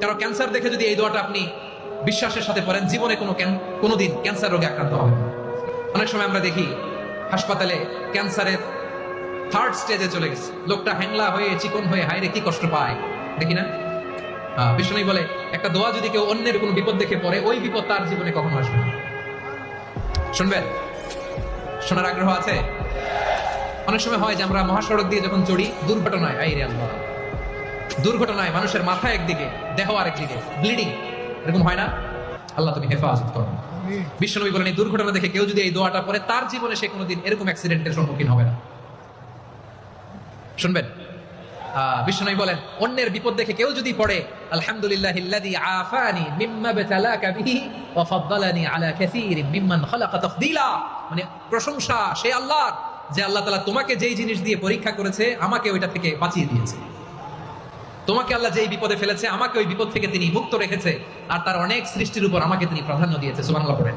কারো ক্যান্সার দেখে যদি এই দোয়াটা আপনি বিশ্বাসের সাথে পড়েন, জীবনে কোনোদিন ক্যান্সার রোগে আক্রান্ত হবে না। অনেক সময় আমরা দেখি হাসপাতালে ক্যান্সারের থার্ড স্টেজে চলে গেছে, লোকটা হ্যাংলা হয়ে চিকন হয়ে হায়রে কি কষ্ট পায়, দেখি না? বিষ্ণু বলে একটা দোয়া যদি কেউ অন্যের কোনো বিপদ দেখে পড়ে, ওই বিপদ তার জীবনে কখনো আসবে না। শুনবেন? শোনার আগ্রহ আছে? অনেক সময় হয় যে আমরা মহাসড়ক দিয়ে যখন চড়ি, দুর্ঘটনায় আইরে আল্লাহ, দুর্ঘটনায় মানুষের মাথা একদিকে, দেহ আরেকদিকে, ব্লিডিং, এরকম হয় না? আল্লাহ তুমি হেফাজত করো। বিশ্বনবী বলেন এই দুর্ঘটনা দেখে কেউ যদি এই দোয়াটা পড়ে, তার জীবনে সে কোনোদিন এরকম অ্যাক্সিডেন্টের সম্মুখীন হবে না। শুনবেন? বিশ্বনবী বলেন অন্যের বিপদ দেখে কেউ যদি পড়ে, আলহামদুলিল্লাহিল্লাযী আফানি মিম্মা বাতালাকা বিহি ওয়া ফাদ্দালানি আলা কাসীরিন মিম্মান খালাকা তাফদীলা। মানে প্রশংসা সে আল্লাহর, যে আল্লাহ তাআলা তোমাকে যেই জিনিস দিয়ে পরীক্ষা করেছে, আমাকে ওইটা থেকে বাঁচিয়ে দিয়েছে। তোমাকে আল্লাহ যেই বিপদে ফেলেছে, আমাকে ওই বিপদ থেকে তিনি মুক্ত রেখেছে, আর তার অনেক সৃষ্টির উপর আমাকে তিনি প্রাধান্য দিয়েছে। সুবহানাল্লাহ পড়েন।